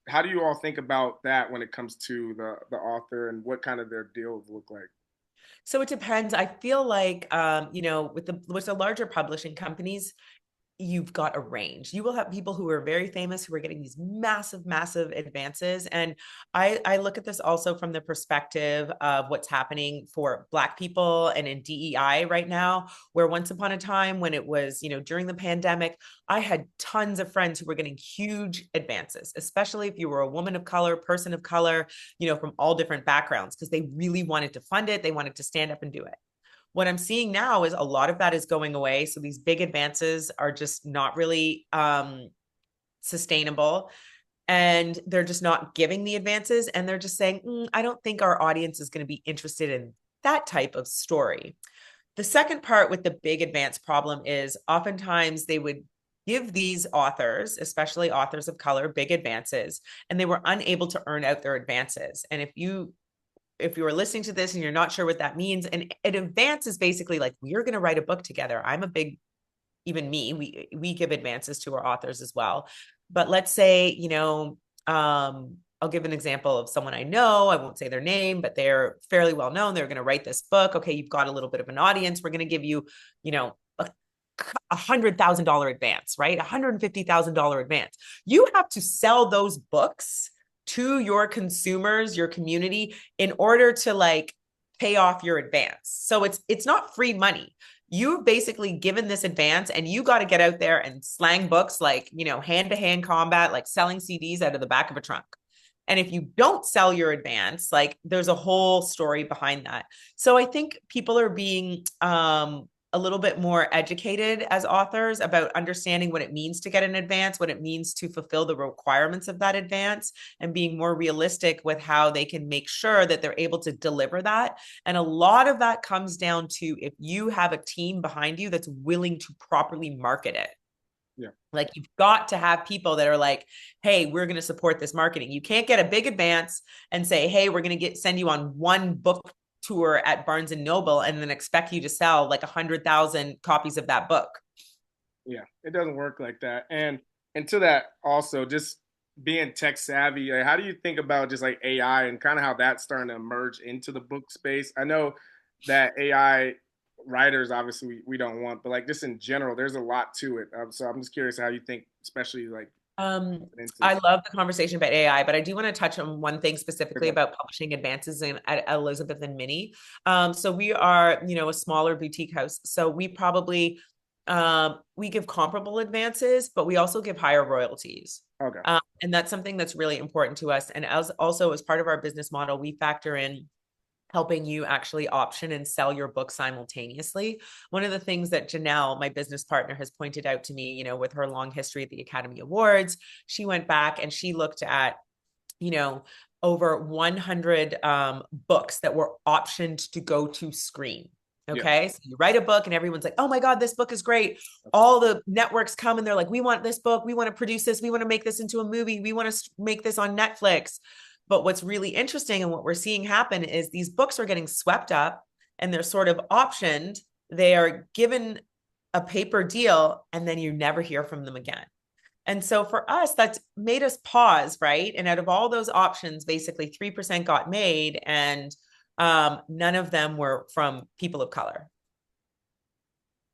how do you all think about that when it comes to the author and what kind of their deals look like? So it depends. I feel like, with the larger publishing companies, you've got a range. You will have people who are very famous who are getting these massive, massive advances. And I look at this also from the perspective of what's happening for Black people and in DEI right now, where once upon a time when it was, during the pandemic, I had tons of friends who were getting huge advances, especially if you were a woman of color, person of color, from all different backgrounds, because they really wanted to fund it. They wanted to stand up and do it. What I'm seeing now is a lot of that is going away. So these big advances are just not really sustainable. And they're just not giving the advances. And they're just saying, I don't think our audience is going to be interested in that type of story. The second part with the big advance problem is oftentimes they would give these authors, especially authors of color, big advances, and they were unable to earn out their advances. And if you are listening to this and you're not sure what that means, and an advance is basically like we're going to write a book together. I'm a big, even me, we give advances to our authors as well. But let's say, I'll give an example of someone I know. I won't say their name, but they're fairly well known. They're going to write this book. Okay, you've got a little bit of an audience. We're going to give you, $100,000 advance, right? $150,000 advance. You have to sell those books to your consumers, your community, in order to like pay off your advance. So it's not free money. You've basically given this advance and you got to get out there and slang books like, hand-to-hand combat, like selling CDs out of the back of a trunk. And if you don't sell your advance, like there's a whole story behind that. So I think people are being a little bit more educated as authors about understanding what it means to get an advance, what it means to fulfill the requirements of that advance, and being more realistic with how they can make sure that they're able to deliver that. And a lot of that comes down to if you have a team behind you that's willing to properly market it. Yeah. Like you've got to have people that are like, hey, we're going to support this marketing. You can't get a big advance and say, hey, we're going to send you on one book tour at Barnes and Noble and then expect you to sell like 100,000 copies of that book. Yeah, it doesn't work like that. And to that also, just being tech savvy, like, how do you think about just like AI and kind of how that's starting to emerge into the book space? I know that AI writers obviously we don't want, but like just in general, there's a lot to it. So I'm just curious how you think, especially like into. I love the conversation about AI, but I do want to touch on one thing specifically Okay. about publishing advances at Elizabeth and Minnie. So we are, a smaller boutique house. So we probably we give comparable advances, but we also give higher royalties. Okay. And that's something that's really important to us. And as part of our business model, we factor in helping you actually option and sell your book simultaneously. One of the things that Janelle, my business partner, has pointed out to me, with her long history at the Academy Awards, she went back and she looked at, you know, over 100 books that were optioned to go to screen. Yeah. Okay. So you write a book and everyone's like, oh my God, this book is great. All the networks come and they're like, we want this book. We want to produce this. We want to make this into a movie. We want to make this on Netflix. But what's really interesting and what we're seeing happen is these books are getting swept up and they're sort of optioned. They are given a paper deal and then you never hear from them again. And so for us, that's made us pause, right? And out of all those options, basically 3% got made, and none of them were from people of color.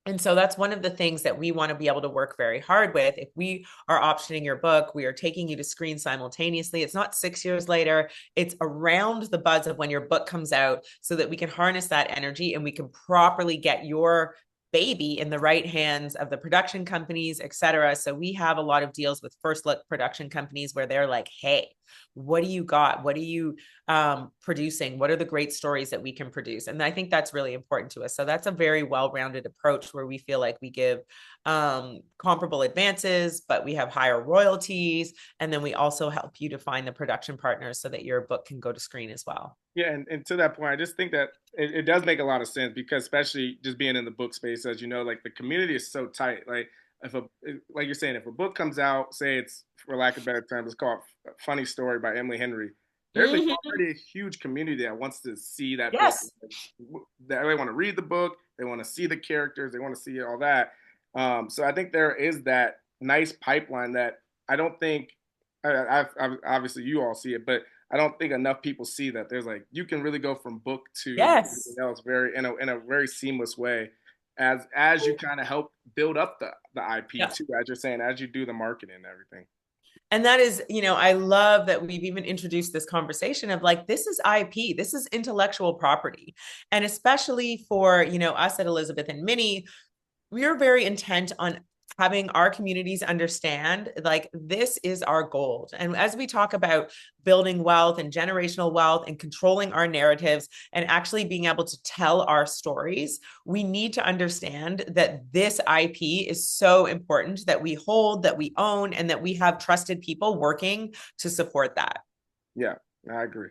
And so that's one of the things that we want to be able to work very hard with. If we are optioning your book, we are taking you to screen simultaneously. It's not 6 years later, it's around the buzz of when your book comes out so that we can harness that energy and we can properly get your baby in the right hands of the production companies, et cetera. So we have a lot of deals with first look production companies where they're like, hey, what do you got? What are you producing? What are the great stories that we can produce? And I think that's really important to us. So that's a very well-rounded approach where we feel like we give comparable advances, but we have higher royalties. And then we also help you to find the production partners so that your book can go to screen as well. Yeah, and to that point, I just think that it does make a lot of sense because especially just being in the book space, as you know, like the community is so tight. Like if a like you're saying, if a book comes out, say it's for lack of better terms, it's called Funny Story by Emily Henry. There's Mm-hmm. already a huge community that wants to see that book. Yes. That they want to read the book, they want to see the characters, they want to see all that. So I think there is that nice pipeline that I don't think obviously you all see it, but I don't think enough people see that there's like you can really go from book to everything Yes. else very in a very seamless way as you kind of help build up the IP Yeah. too, as you're saying, as you do the marketing and everything. And that is, I love that we've even introduced this conversation of like, this is IP, this is intellectual property. And especially for, us at Elizabeth and Minnie, we are very intent on having our communities understand like this is our gold. And as we talk about building wealth and generational wealth and controlling our narratives and actually being able to tell our stories, we need to understand that this IP is so important that we hold, that we own, and that we have trusted people working to support that. Yeah, I agree.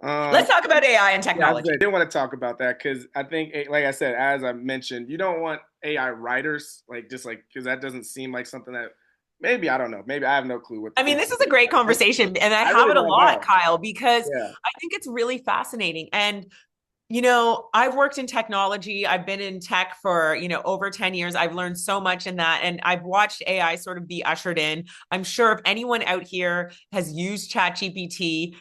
Let's talk about AI and Yeah, I technology. did want to talk about that because I think, like I said, as I mentioned, you don't want AI writers like just like because that doesn't seem like something that maybe I don't know, maybe I have no clue what. I mean, this is a great conversation, and I I have really it a don't lot, know. Kyle, because Yeah, I think it's really fascinating. And I've worked in technology. I've been in tech for, over 10 years. I've learned so much in that. And I've watched AI sort of be ushered in. I'm sure if anyone out here has used ChatGPT,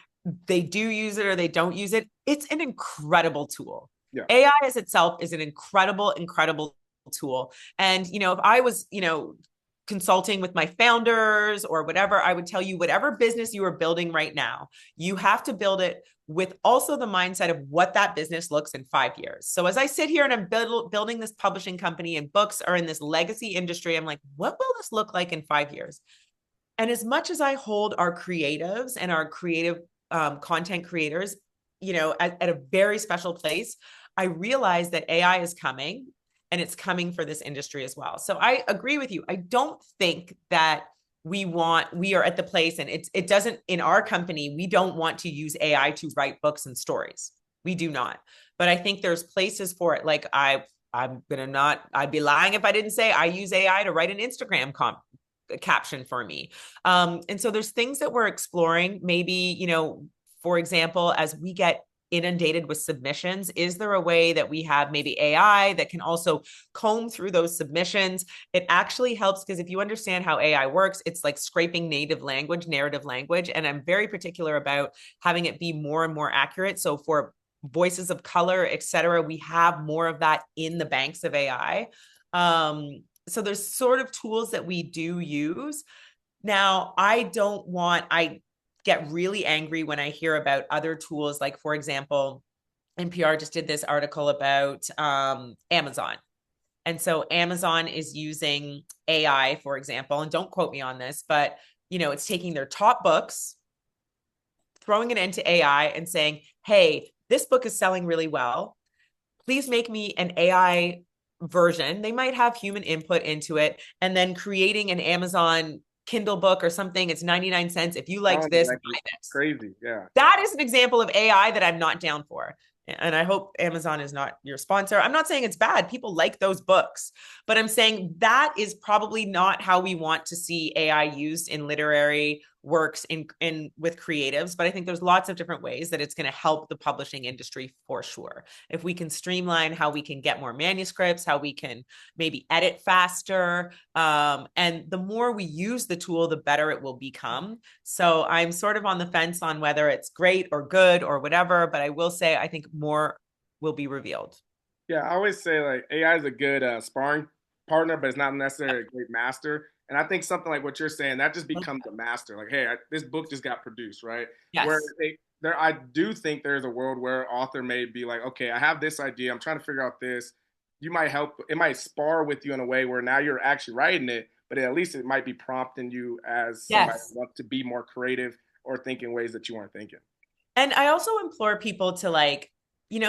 they do use it or they don't use it. It's an incredible tool. yeah. AI as itself is an incredible, incredible tool. And, if I was, consulting with my founders or whatever, I would tell you whatever business you are building right now, you have to build it with also the mindset of what that business looks in 5 years. So as I sit here and I'm building this publishing company and books are in this legacy industry, I'm like, what will this look like in 5 years? And as much as I hold our creatives and our creative content creators, at a very special place, I realize that AI is coming and it's coming for this industry as well. So I agree with you. I don't think that we are at the place, and it doesn't, in our company, we don't want to use AI to write books and stories. We do not. But I think there's places for it. Like I'd be lying if I didn't say I use AI to write an Instagram caption for me. And so there's things that we're exploring. Maybe, for example, as we get inundated with submissions, is there a way that we have maybe AI that can also comb through those submissions? It actually helps because if you understand how AI works, it's like scraping native language, narrative language. And I'm very particular about having it be more and more accurate. So for voices of color, et cetera, we have more of that in the banks of AI. So there's sort of tools that we do use. Now, I get really angry when I hear about other tools, like, for example, NPR just did this article about Amazon. And so Amazon is using AI, for example, and don't quote me on this, but it's taking their top books, throwing it into AI and saying, hey, this book is selling really well. Please make me an AI version. They might have human input into it, and then creating an Amazon Kindle book or something. It's 99 cents. If you liked Sounds this, like buy it's this. crazy. Yeah. That is an example of AI that I'm not down for. And I hope Amazon is not your sponsor. I'm not saying it's bad. People like those books, but I'm saying that is probably not how we want to see AI used in literary works in with creatives. But I think there's lots of different ways that it's going to help the publishing industry for sure. If we can streamline how we can get more manuscripts, how we can maybe edit faster, and the more we use the tool, the better it will become. So I'm sort of on the fence on whether it's great or good or whatever, but I will say I think more will be revealed. Yeah, I always say like AI is a good sparring partner, but it's not necessarily a great master. And I think something like what you're saying that just becomes a master. Like, hey, this book just got produced, right? Where Yes. I do think there's a world where author may be like, okay, I have this idea, I'm trying to figure out this. You might help. It might spar with you in a way where now you're actually writing it, but at least it might be prompting you as somebody Yes. who wants to be more creative or think in ways that you weren't thinking. And I also implore people to like,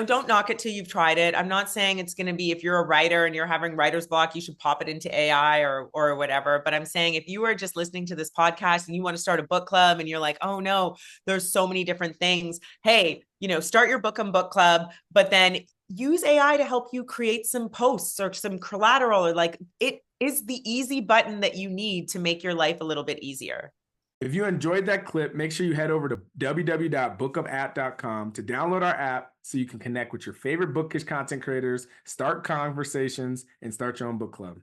don't knock it till you've tried it. I'm not saying it's going to be if you're a writer and you're having writer's block, you should pop it into AI or whatever. But I'm saying if you are just listening to this podcast and you want to start a book club and you're like, oh no, there's so many different things. Hey, start your book and book club, but then use AI to help you create some posts or some collateral, or like it is the easy button that you need to make your life a little bit easier. If you enjoyed that clip, make sure you head over to www.bookupapp.com to download our app so you can connect with your favorite bookish content creators, start conversations, and start your own book club.